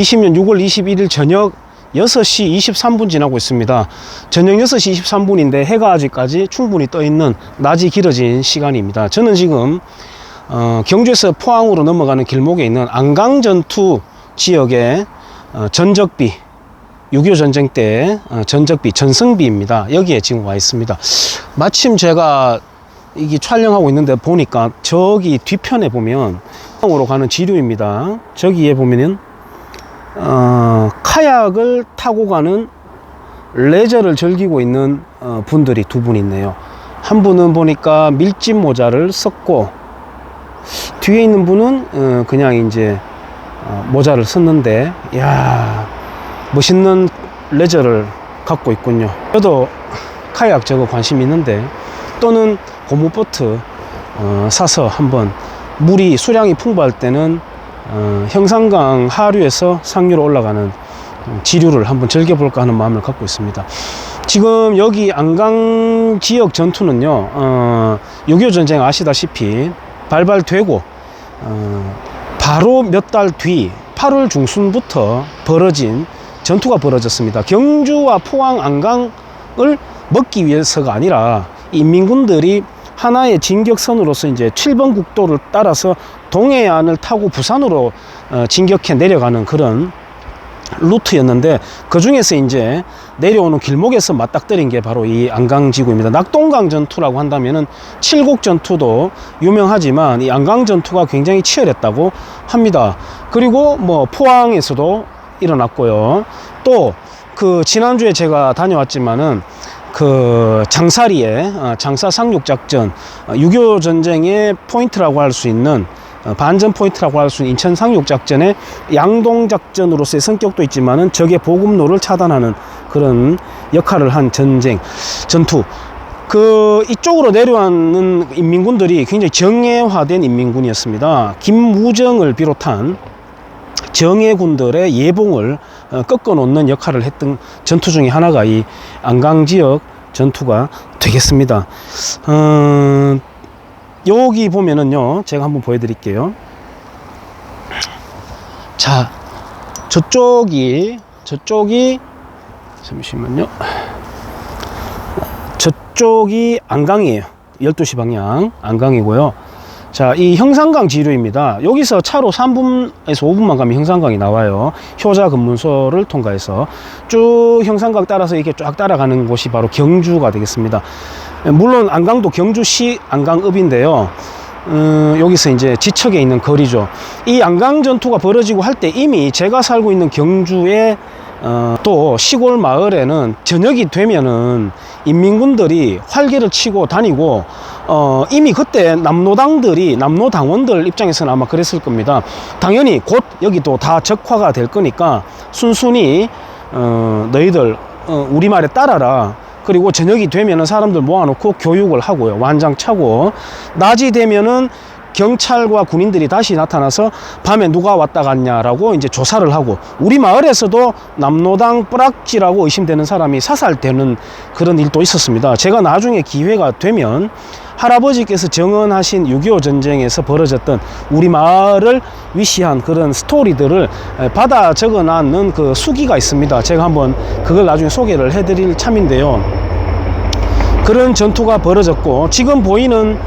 2020년 6월 21일 저녁 6시 23분 지나고 있습니다. 저녁 6시 23분인데 해가 아직까지 충분히 떠 있는 낮이 길어진 시간입니다. 저는 지금 경주에서 포항으로 넘어가는 길목에 있는 안강전투 지역의 전적비, 6.25 전쟁 때 전적비, 전승비입니다. 여기에 지금 와 있습니다. 마침 제가 이게 촬영하고 있는데 보니까 저기 뒤편에 보면 포항으로 가는 지류입니다. 저기에 보면은 카약을 타고 가는 레저를 즐기고 있는 분들이 두 분 있네요. 한 분은 보니까 밀짚 모자를 썼고, 뒤에 있는 분은 그냥 이제 모자를 썼는데, 이야, 멋있는 레저를 갖고 있군요. 저도 카약 저거 관심 있는데, 또는 고무보트 사서 한번 물이 수량이 풍부할 때는 형산강 하류에서 상류로 올라가는 지류를 한번 즐겨볼까 하는 마음을 갖고 있습니다. 지금 여기 안강 지역 전투는요, 6.25 전쟁 아시다시피 발발되고 바로 몇 달 뒤 8월 중순부터 벌어진 전투가 벌어졌습니다. 경주와 포항 안강을 먹기 위해서가 아니라 인민군들이 하나의 진격선으로서 이제 7번 국도를 따라서 동해안을 타고 부산으로 진격해 내려가는 그런 루트였는데, 그 중에서 이제 내려오는 길목에서 맞닥뜨린 게 바로 이 안강지구입니다. 낙동강 전투라고 한다면은 칠곡 전투도 유명하지만 이 안강 전투가 굉장히 치열했다고 합니다. 그리고 뭐 포항에서도 일어났고요. 또 그 지난주에 제가 다녀왔지만은 그 장사리의 장사 상륙작전, 6.25 전쟁의 포인트라고 할 수 있는, 반전 포인트라고 할 수 있는 인천 상륙작전의 양동작전으로서의 성격도 있지만은 적의 보급로를 차단하는 그런 역할을 한 전투. 이쪽으로 내려오는 인민군들이 굉장히 정예화된 인민군이었습니다. 김무정을 비롯한 정예군들의 예봉을 꺾어 놓는 역할을 했던 전투 중에 하나가 이 안강 지역 전투가 되겠습니다. 여기 보면은요, 제가 한번 보여드릴게요. 자, 저쪽이 잠시만요. 저쪽이 안강이에요. 12시 방향 안강이고요. 자, 이 형산강 지류입니다. 여기서 차로 3분에서 5분만 가면 형산강이 나와요. 효자 금문소를 통과해서 쭉 형산강 따라서 이렇게 쫙 따라가는 곳이 바로 경주가 되겠습니다. 물론 안강도 경주시 안강읍인데요. 여기서 이제 지척에 있는 거리죠. 이 안강 전투가 벌어지고 할 때 이미 제가 살고 있는 경주에 또 시골 마을에는 저녁이 되면은 인민군들이 활개를 치고 다니고, 이미 그때 남로당원들 입장에서는 아마 그랬을 겁니다. 당연히 곧 여기도 다 적화가 될 거니까 순순히 너희들 우리 말에 따라라. 그리고 저녁이 되면은 사람들 모아놓고 교육을 하고요, 완장 차고, 낮이 되면은 경찰과 군인들이 다시 나타나서 밤에 누가 왔다 갔냐라고 이제 조사를 하고, 우리 마을에서도 남로당 뿌락지라고 의심되는 사람이 사살되는 그런 일도 있었습니다. 제가 나중에 기회가 되면 할아버지께서 정언하신 6.25 전쟁에서 벌어졌던 우리 마을을 위시한 그런 스토리들을 받아 적어놨는 그 수기가 있습니다. 제가 한번 그걸 나중에 소개를 해드릴 참인데요. 그런 전투가 벌어졌고, 지금 보이는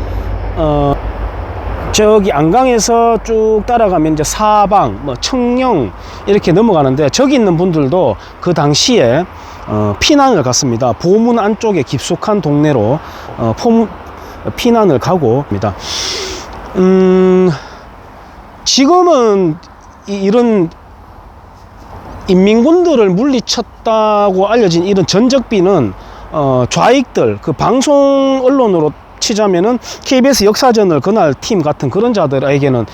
저기 안강에서 쭉 따라가면 이제 사방, 청령 이렇게 넘어가는데, 저기 있는 분들도 그 당시에 피난을 갔습니다. 보문 안쪽에 깊숙한 동네로 피난을 가고 입니다. 지금은 이런 인민군들을 물리쳤다고 알려진 이런 전적비는 좌익들, 그 방송 언론으로 치자면은 KBS 역사전을 그날 팀 같은 그런 자들에게는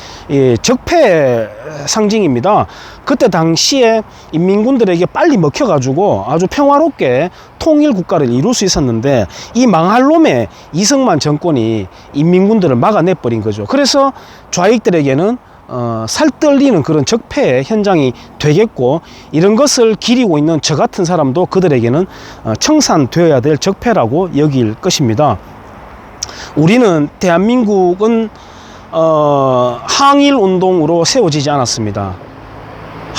적폐 상징입니다. 그때 당시에 인민군들에게 빨리 먹혀가지고 아주 평화롭게 통일 국가를 이룰 수 있었는데, 이 망할 놈의 이승만 정권이 인민군들을 막아내버린 거죠. 그래서 좌익들에게는 살떨리는 그런 적폐의 현장이 되겠고, 이런 것을 기리고 있는 저 같은 사람도 그들에게는 청산되어야 될 적폐라고 여길 것입니다. 우리는, 대한민국은 항일 운동으로 세워지지 않았습니다.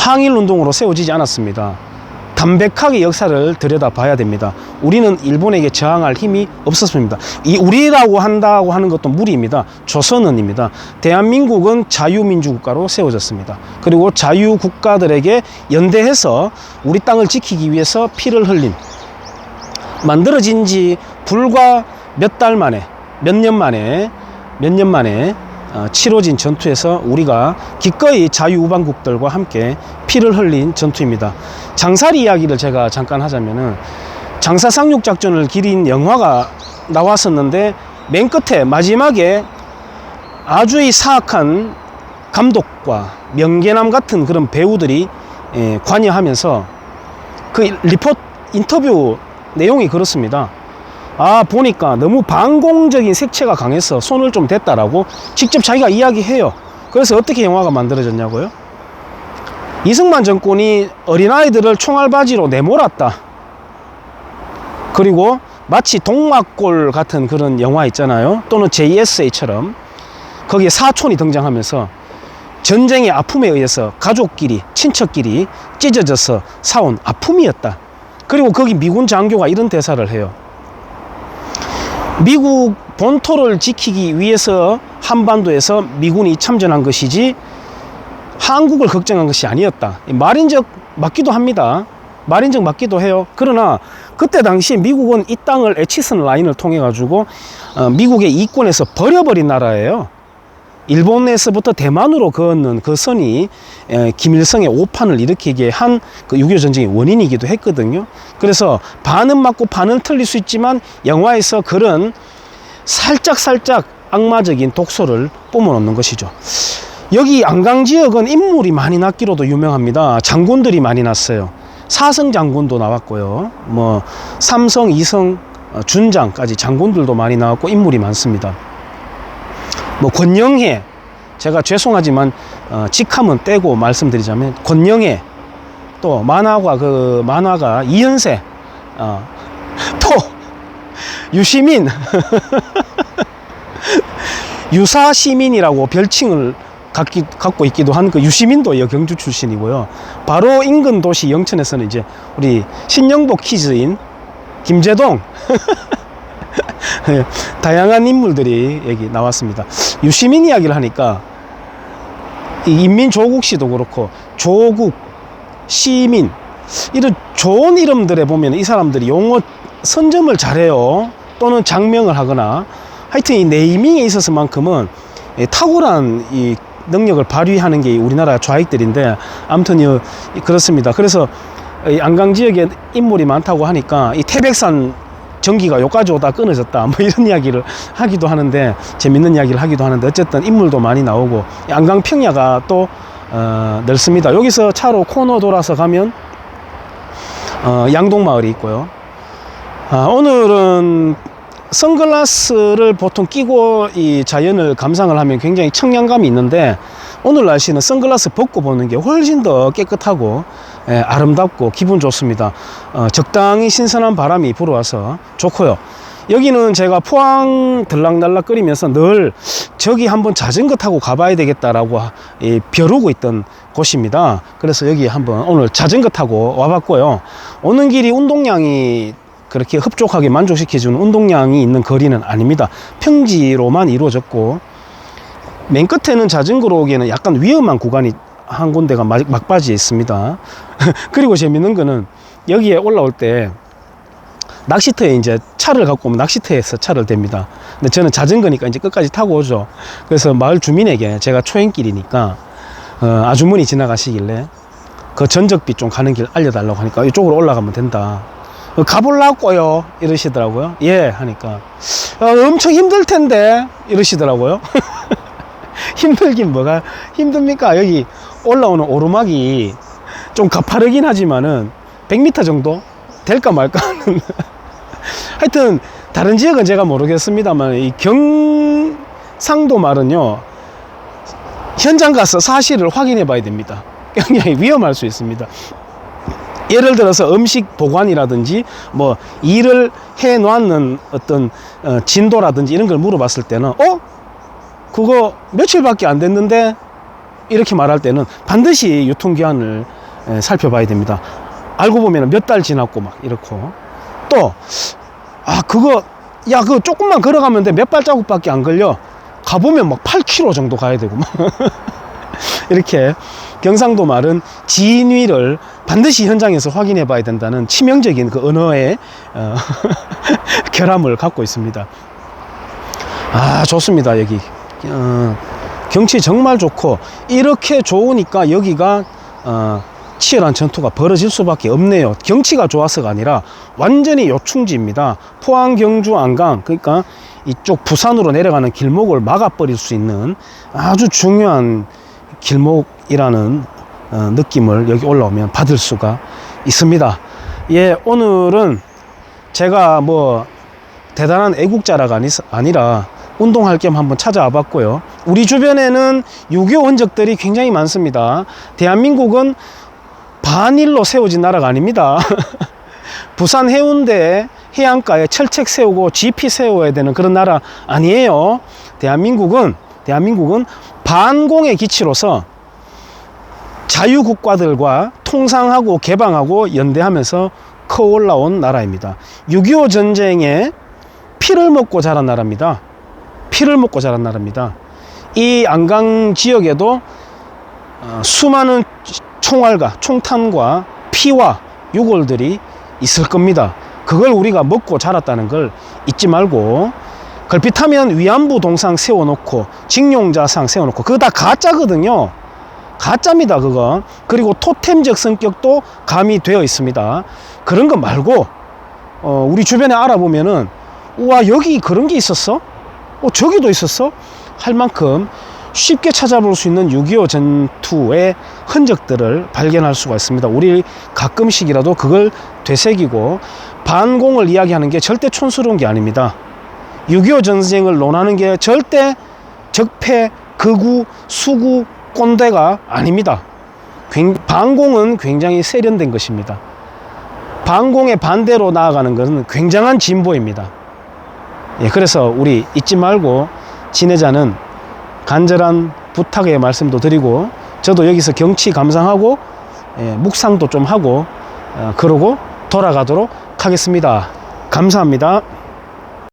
항일운동으로 세워지지 않았습니다. 담백하게 역사를 들여다봐야 됩니다. 우리는 일본에게 저항할 힘이 없었습니다. 이 우리라고 한다고 하는 것도 무리입니다. 조선은입니다. 대한민국은 자유민주국가로 세워졌습니다. 그리고 자유국가들에게 연대해서 우리 땅을 지키기 위해서 피를 흘린, 만들어진 지 불과 몇 달 만에, 몇 년 만에 치러진 전투에서 우리가 기꺼이 자유우방국들과 함께 피를 흘린 전투입니다. 장사리 이야기를 제가 잠깐 하자면은, 장사 상륙작전을 기린 영화가 나왔었는데 맨 끝에 마지막에 아주 사악한 감독과 명계남 같은 그런 배우들이 관여하면서 그 리포트 인터뷰 내용이 그렇습니다. 보니까 너무 반공적인 색채가 강해서 손을 좀 댔다라고 직접 자기가 이야기해요. 그래서 어떻게 영화가 만들어졌냐고요? 이승만 정권이 어린아이들을 총알바지로 내몰았다. 그리고 마치 동막골 같은 그런 영화 있잖아요. 또는 JSA처럼 거기에 사촌이 등장하면서 전쟁의 아픔에 의해서 가족끼리, 친척끼리 찢어져서 사온 아픔이었다. 그리고 거기 미군 장교가 이런 대사를 해요. 미국 본토를 지키기 위해서 한반도에서 미군이 참전한 것이지 한국을 걱정한 것이 아니었다. 말인적 맞기도 합니다. 말인적 맞기도 해요. 그러나 그때 당시 미국은 이 땅을 에치슨 라인을 통해 가지고 미국의 이권에서 버려버린 나라예요. 일본에서부터 대만으로 그었는 그 선이 김일성의 오판을 일으키게 한 그 6.25 전쟁의 원인이기도 했거든요. 그래서 반은 맞고 반은 틀릴 수 있지만 영화에서 그런 살짝 악마적인 독소를 뿜어놓는 것이죠. 여기 안강지역은 인물이 많이 났기로도 유명합니다. 장군들이 많이 났어요. 사성 장군도 나왔고요. 뭐 삼성, 이성, 준장까지 장군들도 많이 나왔고 인물이 많습니다. 뭐 권영해, 제가 죄송하지만 직함은 떼고 말씀드리자면 권영해, 또 만화가 이현세, 또 유시민 유사시민이라고 별칭을 갖고 있기도 한 그 유시민도 여경주 출신이고요. 바로 인근 도시 영천에서는 이제 우리 신영복 퀴즈인 김재동 다양한 인물들이 여기 나왔습니다. 유시민 이야기를 하니까 인민조국 씨도 그렇고 조국, 시민 이런 좋은 이름들에 보면 이 사람들이 용어 선점을 잘해요. 또는 장명을 하거나 하여튼 이 네이밍에 있어서만큼은 탁월한 이 능력을 발휘하는 게 우리나라 좌익들인데 아무튼 그렇습니다. 그래서 이 안강 지역에 인물이 많다고 하니까 이 태백산 전기가 여기까지 오다 끊어졌다 뭐 이런 이야기를 하기도 하는데, 재밌는 이야기를 하기도 하는데, 어쨌든 인물도 많이 나오고 안강 평야가 또 넓습니다. 여기서 차로 코너 돌아서 가면 양동마을이 있고요. 오늘은 선글라스를 보통 끼고 이 자연을 감상을 하면 굉장히 청량감이 있는데, 오늘 날씨는 선글라스 벗고 보는 게 훨씬 더 깨끗하고 아름답고 기분 좋습니다. 적당히 신선한 바람이 불어와서 좋고요. 여기는 제가 포항 들락날락거리면서 늘 저기 한번 자전거 타고 가봐야 되겠다라고 벼르고 있던 곳입니다. 그래서 여기 한번 오늘 자전거 타고 와봤고요. 오는 길이 운동량이 그렇게 흡족하게 만족시켜주는 운동량이 있는 거리는 아닙니다. 평지로만 이루어졌고, 맨 끝에는 자전거로 오기에는 약간 위험한 구간이 한 군데가 막바지에 있습니다. 그리고 재밌는 거는 여기에 올라올 때 낚시터에 이제 차를 갖고 오면 낚시터에서 차를 댑니다. 근데 저는 자전거니까 이제 끝까지 타고 오죠. 그래서 마을 주민에게 제가 초행길이니까 아주머니 지나가시길래 그 전적비 좀 가는 길 알려달라고 하니까 이쪽으로 올라가면 된다. 가볼라고요 이러시더라고요. 예 하니까 엄청 힘들 텐데 이러시더라고요. 힘들긴 뭐가 힘듭니까? 여기 올라오는 오르막이 좀 가파르긴 하지만은 100m 정도 될까 말까 하는 하여튼 다른 지역은 제가 모르겠습니다만 이 경상도 말은요, 현장 가서 사실을 확인해 봐야 됩니다. 굉장히 위험할 수 있습니다. 예를 들어서 음식 보관이라든지 뭐 일을 해 놓는 어떤 진도라든지 이런 걸 물어봤을 때는 그거 며칠밖에 안 됐는데 이렇게 말할 때는 반드시 유통기한을 살펴봐야 됩니다. 알고 보면 몇 달 지났고 막 이렇고, 또 그거 조금만 걸어가면 돼, 몇 발자국밖에 안 걸려, 가보면 막 8km 정도 가야 되고 막 이렇게 경상도 말은 진위를 반드시 현장에서 확인해 봐야 된다는 치명적인 그 언어의 결함을 갖고 있습니다. 좋습니다. 여기 경치 정말 좋고, 이렇게 좋으니까 여기가 치열한 전투가 벌어질 수밖에 없네요. 경치가 좋아서가 아니라 완전히 요충지입니다. 포항, 경주, 안강, 그러니까 이쪽 부산으로 내려가는 길목을 막아버릴 수 있는 아주 중요한 길목이라는 느낌을 여기 올라오면 받을 수가 있습니다. 예, 오늘은 제가 뭐 대단한 애국자라가 아니라 운동할 겸 한번 찾아와 봤고요. 우리 주변에는 6.25 흔적들이 굉장히 많습니다. 대한민국은 반일로 세워진 나라가 아닙니다. 부산 해운대 해안가에 철책 세우고 GP 세워야 되는 그런 나라 아니에요. 대한민국은 반공의 기치로서 자유국가들과 통상하고 개방하고 연대하면서 커 올라온 나라입니다. 6.25 전쟁에 피를 먹고 자란 나라입니다. 피를 먹고 자란 나라입니다. 이 안강 지역에도 수많은 총알과 총탄과 피와 유골들이 있을 겁니다. 그걸 우리가 먹고 자랐다는 걸 잊지 말고, 걸핏하면 위안부 동상 세워놓고 징용자상 세워놓고 그거 다 가짜거든요. 가짜입니다, 그거. 그리고 토템적 성격도 가미되어 있습니다. 그런 거 말고 우리 주변에 알아보면은, 우와, 여기 그런 게 있었어? 저기도 있었어? 할 만큼 쉽게 찾아볼 수 있는 6.25 전투의 흔적들을 발견할 수가 있습니다. 우리 가끔씩이라도 그걸 되새기고, 반공을 이야기하는 게 절대 촌스러운 게 아닙니다. 6.25 전쟁을 논하는 게 절대 적폐, 극우, 수구, 꼰대가 아닙니다. 반공은 굉장히 세련된 것입니다. 반공의 반대로 나아가는 것은 굉장한 진보입니다. 예, 그래서 우리 잊지 말고 지내자는 간절한 부탁의 말씀도 드리고, 저도 여기서 경치 감상하고 묵상도 좀 하고 그러고 돌아가도록 하겠습니다. 감사합니다.